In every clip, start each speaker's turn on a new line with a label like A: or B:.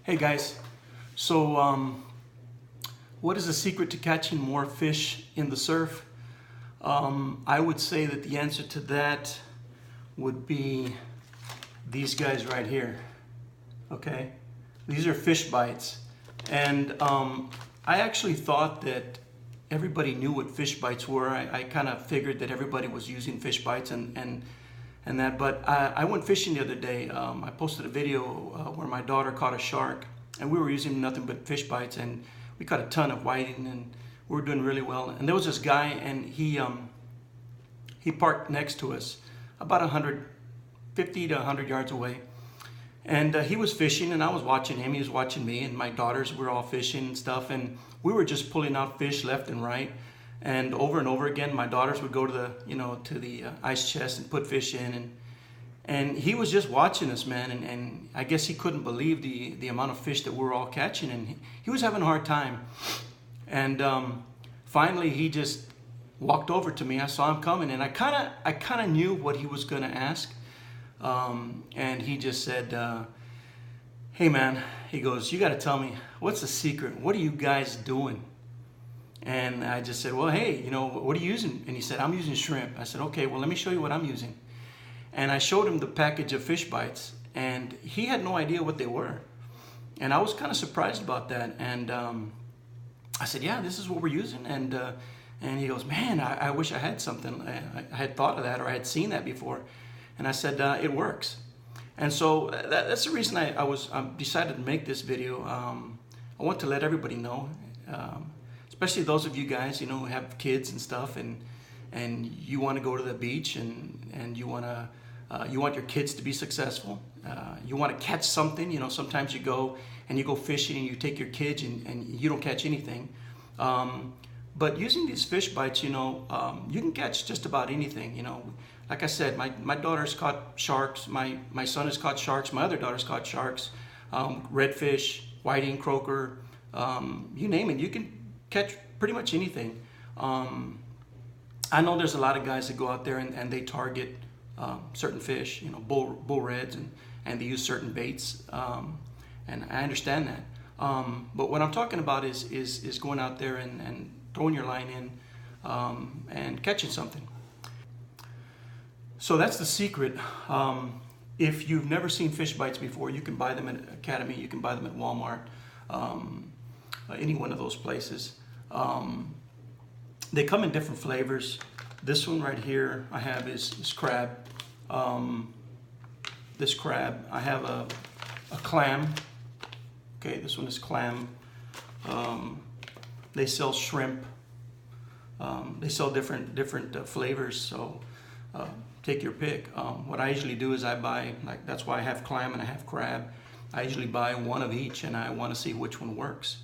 A: Hey guys, so what is the secret to catching more fish in the surf? I would say that the answer to that would be these guys right here. Okay, these are fish bites, and I actually thought that everybody knew what fish bites were. I kind of figured that everybody was using fish bites and that, but I went fishing the other day. I posted a video where my daughter caught a shark, and we were using nothing but fish bites, and we caught a ton of whiting, and we were doing really well. And there was this guy, and he parked next to us, about 150 to 100 yards away, and he was fishing, and I was watching him. He was watching me, and my daughters were all fishing and stuff, and we were just pulling out fish left and right. And over again, my daughters would go to the ice chest and put fish in, and he was just watching us, man. And I guess he couldn't believe the amount of fish that we're all catching, and he was having a hard time. And finally, he just walked over to me. I saw him coming, and I kind of knew what he was going to ask. And he just said, "Hey, man," he goes, "you got to tell me, what's the secret? What are you guys doing?" And I just said, "Well, hey, what are you using?" And he said, "I'm using shrimp." I said, "Okay, well, let me show you what I'm using." And I showed him the package of fish bites, and he had no idea what they were. And I was kind of surprised about that. And I said, "Yeah, this is what we're using." And he goes, "Man, I wish I had something. I had thought of that, or I had seen that before." And I said, "It works." And so that's the reason I decided to make this video. I want to let everybody know, especially those of you guys, who have kids and stuff, and you want to go to the beach, and you want your kids to be successful. You want to catch something. Sometimes you go fishing and you take your kids and you don't catch anything. But using these fish bites, you can catch just about anything. Like I said, my daughter's caught sharks. My son has caught sharks. My other daughter's caught sharks, redfish, whiting, croaker, you name it. You can catch pretty much anything. I know there's a lot of guys that go out there and they target certain fish, bull reds, and they use certain baits, and I understand that. But what I'm talking about is going out there and throwing your line in and catching something. So that's the secret. If you've never seen fish bites before, you can buy them at Academy, you can buy them at Walmart, any one of those places. They come in different flavors. This one right here I have is crab. This crab, I have a clam. Okay, this one is clam. They sell shrimp. They sell different flavors, so take your pick. What I usually do is I buy, that's why I have clam and I have crab. I usually buy one of each, and I want to see which one works.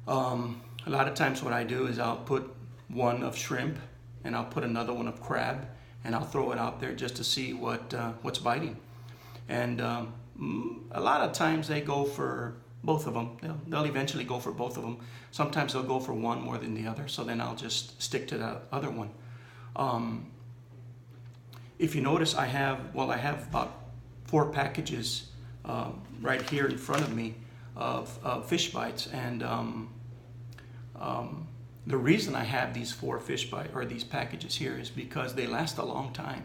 A: A lot of times what I do is I'll put one of shrimp and I'll put another one of crab, and I'll throw it out there just to see what's biting. And a lot of times they go for both of them. They'll eventually go for both of them. Sometimes they'll go for one more than the other, so then I'll just stick to that other one. If you notice, I have about 4 packages right here in front of me of fish bites, and the reason I have these 4 fish bite or these packages here is because they last a long time.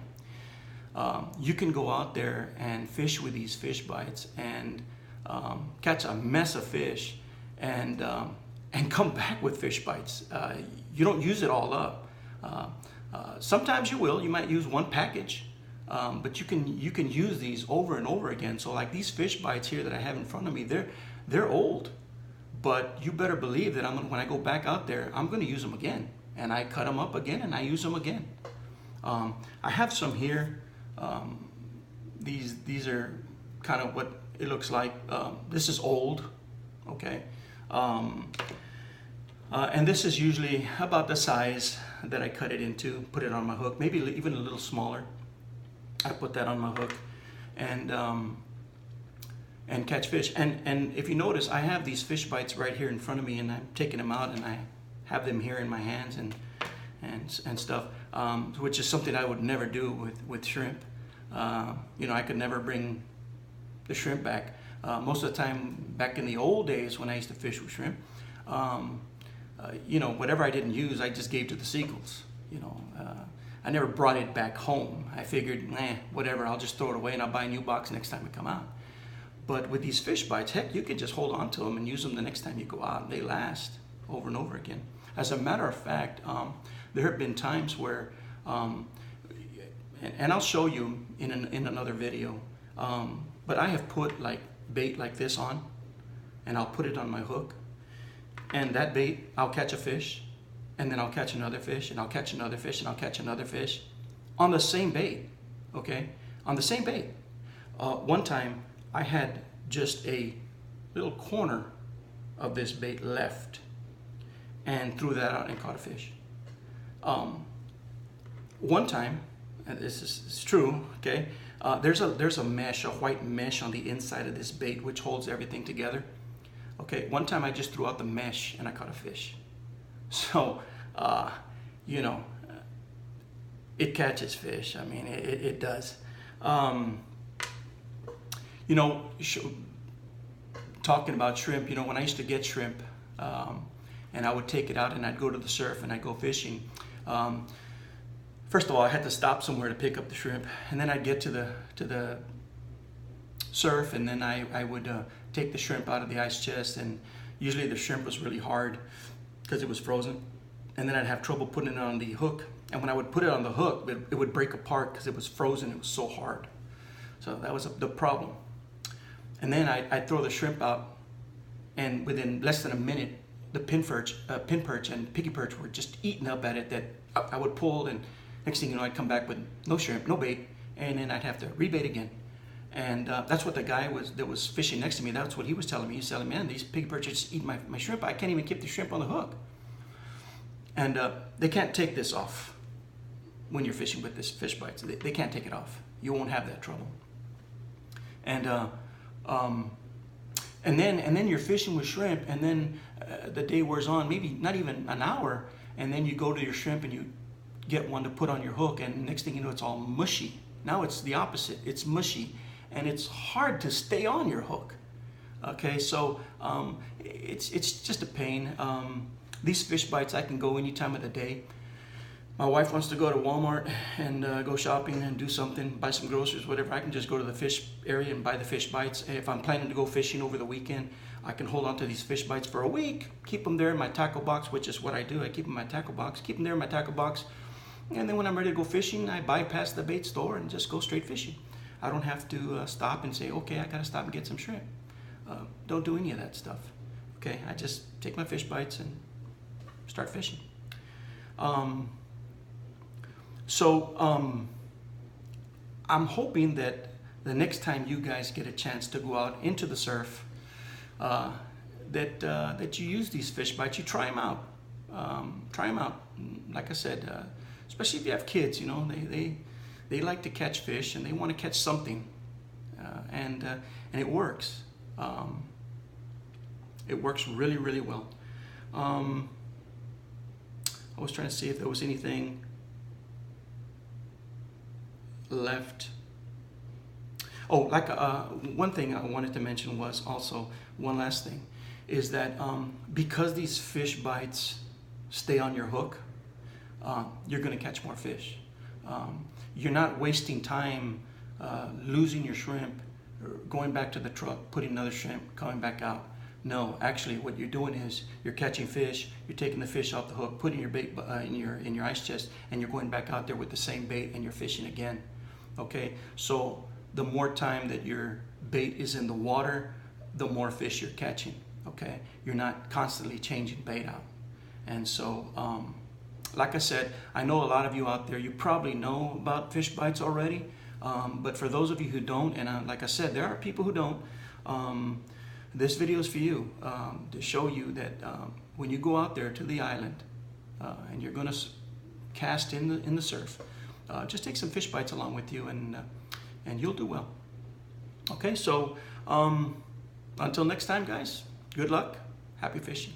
A: You can go out there and fish with these fish bites and catch a mess of fish and come back with fish bites. You don't use it all up. Sometimes you will. You might use one package, but you can use these over and over again. So like these fish bites here that I have in front of me, they're old. But you better believe that when I go back out there, I'm going to use them again. And I cut them up again, and I use them again. I have some here. These are kind of what it looks like. This is old, okay? And this is usually about the size that I cut it into, put it on my hook, maybe even a little smaller. I put that on my hook and catch fish. And if you notice, I have these fish bites right here in front of me, and I'm taking them out, and I have them here in my hands and stuff, which is something I would never do with shrimp. I could never bring the shrimp back. Most of the time, back in the old days when I used to fish with shrimp, you know, whatever I didn't use, I just gave to the seagulls. You know, I never brought it back home. I figured, whatever, I'll just throw it away and I'll buy a new box next time I come out. But with these fish bites, heck, you can just hold on to them and use them the next time you go out, and they last over and over again. As a matter of fact, there have been times where, and I'll show you in another video, but I have put like bait like this on, and I'll put it on my hook, and that bait, I'll catch a fish, and then I'll catch another fish, and I'll catch another fish, and I'll catch another fish on the same bait, okay? On the same bait. One time, I had just a little corner of this bait left and threw that out and caught a fish. One time, and this is true, okay? There's a mesh, a white mesh on the inside of this bait which holds everything together. Okay, one time I just threw out the mesh and I caught a fish. So, you know, it catches fish. I mean, it does. You know, talking about shrimp, you know, when I used to get shrimp, and I would take it out and I'd go to the surf and I'd go fishing. First of all, I had to stop somewhere to pick up the shrimp, and then I'd get to the surf, and then I would take the shrimp out of the ice chest, and usually the shrimp was really hard because it was frozen, and then I'd have trouble putting it on the hook, and when I would put it on the hook, it would break apart because it was frozen. It was so hard. So that was the problem. And then I'd throw the shrimp out, and within less than a minute, the pin perch and piggy perch were just eating up at it. That I would pull, and next thing you know, I'd come back with no shrimp, no bait, and then I'd have to rebait again. And that's what the guy that was fishing next to me, that's what he was telling me. He's telling me, man, these piggy perch are just eating my shrimp. I can't even keep the shrimp on the hook. And they can't take this off when you're fishing with this fish bites. They can't take it off. You won't have that trouble. And then you're fishing with shrimp, and then the day wears on, maybe not even an hour, and then you go to your shrimp and you get one to put on your hook, and next thing you know, it's all mushy. Now it's the opposite. It's mushy, and it's hard to stay on your hook. Okay, so it's just a pain. These fish bites, I can go any time of the day. My wife wants to go to Walmart and go shopping and do something, buy some groceries, whatever. I can just go to the fish area and buy the fish bites. If I'm planning to go fishing over the weekend, I can hold on to these fish bites for a week, keep them there in my tackle box, which is what I do. I keep them in my tackle box, keep them there in my tackle box. And then when I'm ready to go fishing, I bypass the bait store and just go straight fishing. I don't have to stop and say, okay, I got to stop and get some shrimp. Don't do any of that stuff. Okay, I just take my fish bites and start fishing. So I'm hoping that the next time you guys get a chance to go out into the surf, that you use these fish bites, you try them out. Try them out. Like I said, especially if you have kids, you know, they like to catch fish and they want to catch something, and it works. It works really, really well. I was trying to see if there was anything left. Oh, like one thing I wanted to mention was also, one last thing, is that because these fish bites stay on your hook, you're going to catch more fish. You're not wasting time losing your shrimp, or going back to the truck, putting another shrimp, coming back out. No, actually what you're doing is you're catching fish, you're taking the fish off the hook, putting your bait in your ice chest, and you're going back out there with the same bait and you're fishing again. Okay, so the more time that your bait is in the water, the more fish you're catching. Okay, you're not constantly changing bait out. And so like I said, I know a lot of you out there, you probably know about fish bites already, but for those of you who don't, and like I said, there are people who don't, this video is for you, to show you that when you go out there to the island and you're going to cast in the surf, just take some fish bites along with you, and you'll do well. Okay, so until next time, guys, good luck, happy fishing.